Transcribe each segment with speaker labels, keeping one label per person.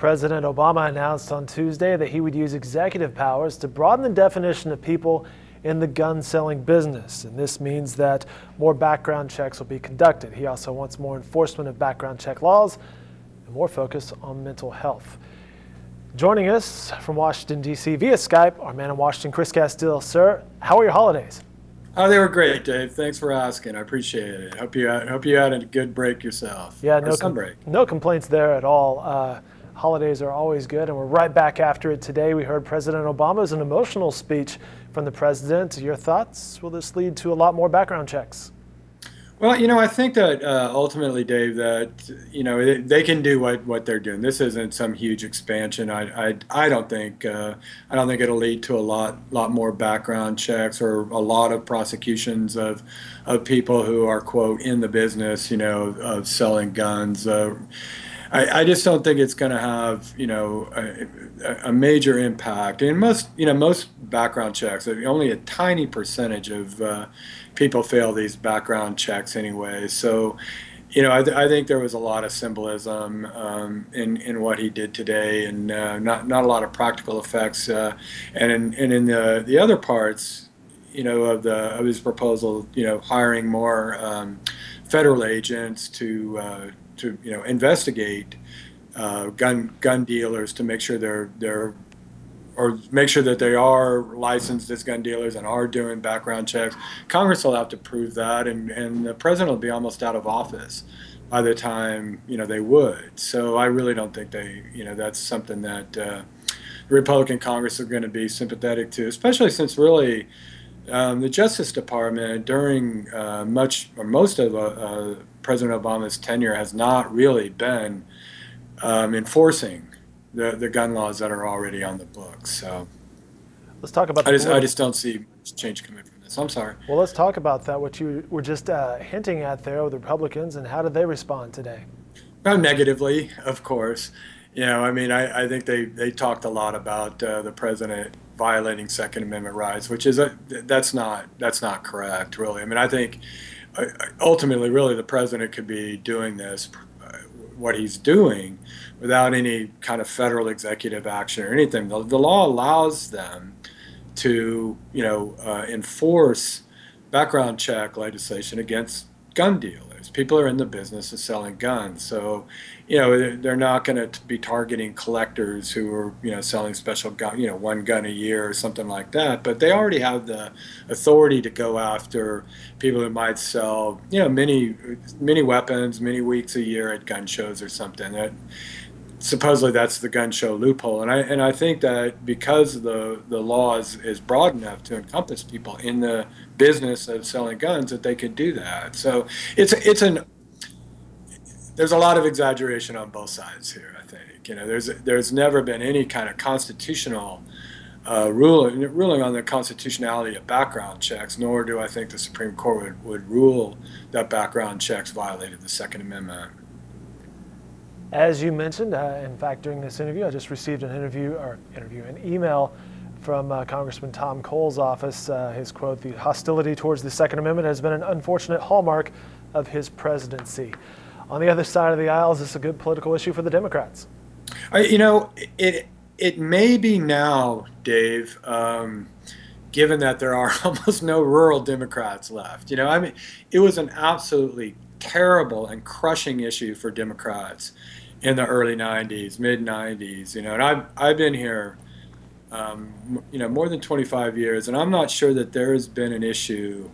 Speaker 1: President Obama announced on Tuesday that he would use executive powers to broaden the definition of people in the gun selling business. And this means that more background checks will be conducted. He also wants more enforcement of background check laws and more focus on mental health. Joining us from Washington, D.C. via Skype, our man in Washington, Chris Castile. Sir, how are your holidays?
Speaker 2: Oh, they were great, Dave. Thanks for asking. I appreciate it. Hope you had a good break yourself.
Speaker 1: Yeah,
Speaker 2: Or some break.
Speaker 1: no complaints there at all. Holidays are always good, and we're right back after it today. We heard President Obama's an emotional speech from the president. Your thoughts? Will this lead to a lot more background checks?
Speaker 2: Well, I think that ultimately, Dave, that they can do what they're doing. This isn't some huge expansion. I don't think it'll lead to a lot more background checks or a lot of prosecutions of people who are, quote, in the business, of selling guns. I just don't think it's going to have, a major impact. And most background checks, only a tiny percentage of people fail these background checks anyway. So, I think there was a lot of symbolism in what he did today, and not a lot of practical effects. And in the other parts, of his proposal, hiring more federal agents to investigate gun dealers to make sure make sure that they are licensed as gun dealers and are doing background checks. Congress will have to prove that, and the president will be almost out of office by the time they would. So I really don't think that's something that the Republican Congress are going to be sympathetic to, especially since really the Justice Department during most of President Obama's tenure has not really been enforcing the gun laws that are already on the books. So
Speaker 1: Let's talk about
Speaker 2: I just don't see much change coming from this. I'm sorry.
Speaker 1: Well, let's talk about that, what you were just hinting at there with the Republicans, and how did they respond today?
Speaker 2: Well, negatively, of course. I think they talked a lot about the president violating Second Amendment rights, which is that's not correct, really. I think ultimately, really, the president could be doing this, what he's doing, without any kind of federal executive action or anything. The law allows them to, enforce background check legislation against gun dealers. People are in the business of selling guns, so they're not going to be targeting collectors who are selling special gun, one gun a year or something like that. But they already have the authority to go after people who might sell many weapons, many weeks a year at gun shows or something. That supposedly that's the gun show loophole, and I think that because the law is broad enough to encompass people in the business of selling guns, that they could do that. So there's a lot of exaggeration on both sides here. I think there's never been any kind of constitutional ruling on the constitutionality of background checks, nor do I think the Supreme Court would rule that background checks violated the Second Amendment.
Speaker 1: As you mentioned, in fact, during this interview, I just received an email from Congressman Tom Cole's office. His quote, "The hostility towards the Second Amendment has been an unfortunate hallmark of his presidency." On the other side of the aisle, is this a good political issue for the Democrats?
Speaker 2: It may be now, Dave, given that there are almost no rural Democrats left. It was an absolutely terrible and crushing issue for Democrats in the early 90s, mid 90s, and I've been here, more than 25 years, and I'm not sure that there has been an issue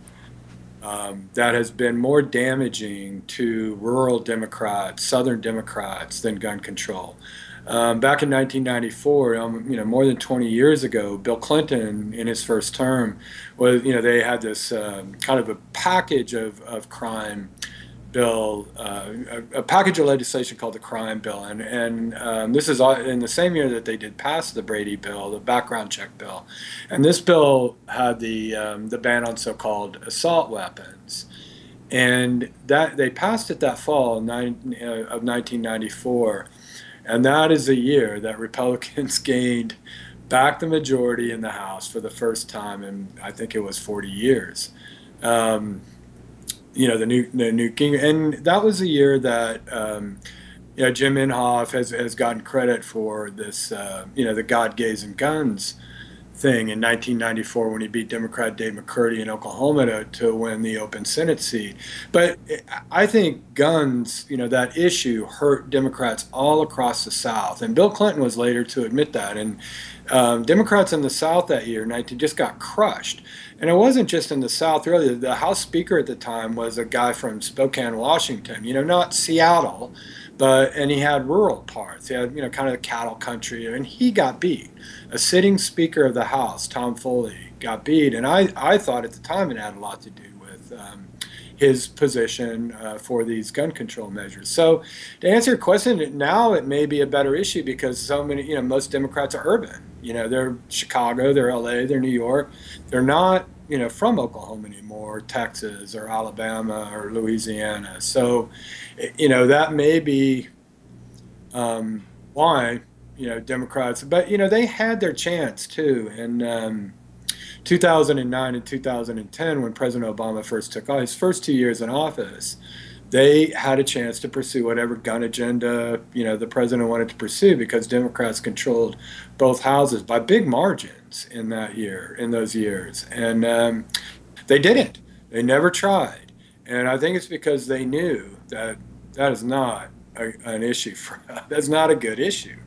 Speaker 2: that has been more damaging to rural Democrats, Southern Democrats, than gun control. Back in 1994, more than 20 years ago, Bill Clinton, in his first term, they had this kind of a package of crime bill, a package of legislation called the crime bill, and this is in the same year that they did pass the Brady bill, the background check bill, and this bill had the ban on so-called assault weapons, and that they passed it that fall of 1994, and that is the year that Republicans gained back the majority in the House for the first time in, I think it was 40 years. The new king, and that was a year that Jim Inhofe has gotten credit for this, the God gazing guns thing in 1994 when he beat Democrat Dave McCurdy in Oklahoma to win the open Senate seat. But I think guns, that issue hurt Democrats all across the South. And Bill Clinton was later to admit that. And Democrats in the South that year, 19, just got crushed. And it wasn't just in the South, really. The House Speaker at the time was a guy from Spokane, Washington, not Seattle, and he had rural parts. He had, kind of the cattle country, and he got beat. A sitting Speaker of the House, Tom Foley, got beat. And I thought at the time it had a lot to do with his position for these gun control measures. So to answer your question, now it may be a better issue because so many, most Democrats are urban. They're Chicago, they're LA, they're New York. They're not, from Oklahoma anymore, Texas or Alabama or Louisiana. So, that may be why, Democrats, but, they had their chance too. And 2009 and 2010, when President Obama first took his first 2 years in office, they had a chance to pursue whatever gun agenda the president wanted to pursue because Democrats controlled both houses by big margins in those years, and they didn't. They never tried, and I think it's because they knew that is not an issue for us. That's not a good issue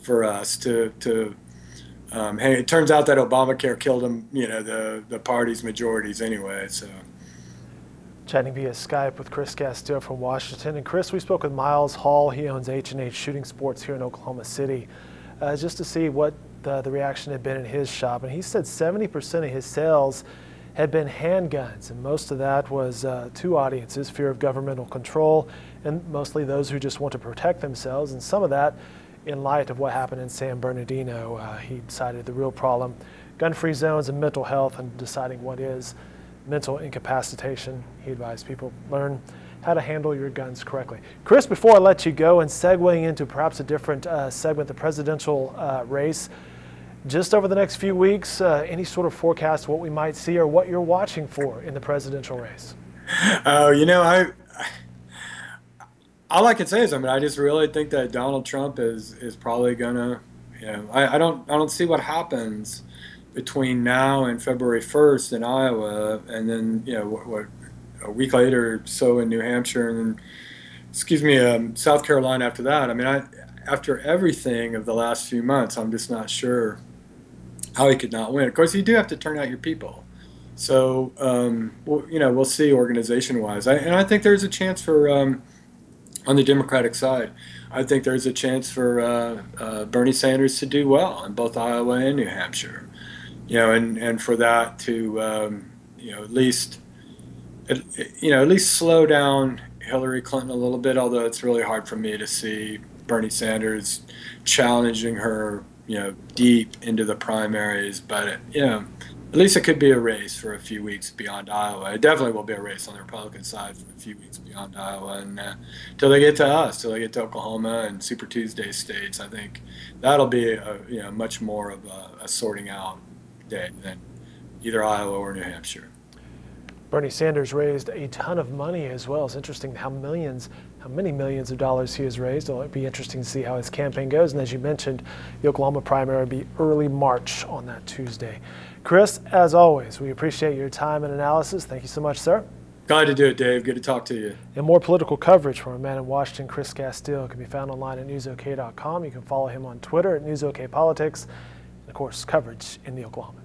Speaker 2: for us to. Hey, it turns out that Obamacare killed them, the party's majorities anyway. So.
Speaker 1: Chatting via Skype with Chris Castillo from Washington. And Chris, we spoke with Miles Hall. He owns H&H Shooting Sports here in Oklahoma City, just to see what the reaction had been in his shop. And he said 70% of his sales had been handguns, and most of that was two audiences: fear of governmental control, and mostly those who just want to protect themselves. And some of that, in light of what happened in San Bernardino, he cited the real problem: gun-free zones and mental health, and deciding what is mental incapacitation. He advised people learn how to handle your guns correctly. Chris, before I let you go and segueing into perhaps a different segment, the presidential race, just over the next few weeks, any sort of forecast what we might see or what you're watching for in the presidential race?
Speaker 2: Oh, all I can say is, I just really think that Donald Trump is probably gonna, I don't see what happens between now and February 1st in Iowa, and then what a week later or so in New Hampshire, and then South Carolina after that. After everything of the last few months, I'm just not sure how he could not win. Of course, you do have to turn out your people. So we'll see organization-wise, and I think there's a chance for on the Democratic side. I think there's a chance for Bernie Sanders to do well in both Iowa and New Hampshire. And for that to, at least slow down Hillary Clinton a little bit, although it's really hard for me to see Bernie Sanders challenging her, deep into the primaries. But, at least it could be a race for a few weeks beyond Iowa. It definitely will be a race on the Republican side for a few weeks beyond Iowa. And till they get to us, till they get to Oklahoma and Super Tuesday states, I think that'll be, much more of a sorting out day than either Iowa or New Hampshire.
Speaker 1: Bernie Sanders raised a ton of money as well. It's interesting how many millions of dollars he has raised. It'll be interesting to see how his campaign goes. And as you mentioned, the Oklahoma primary will be early March on that Tuesday. Chris, as always, we appreciate your time and analysis. Thank you so much, sir.
Speaker 2: Glad to do it, Dave. Good to talk to you.
Speaker 1: And more political coverage from our man in Washington, Chris Castillo, can be found online at newsok.com. You can follow him on Twitter at NewsOKPolitics. Of course, coverage in the Oklahoman.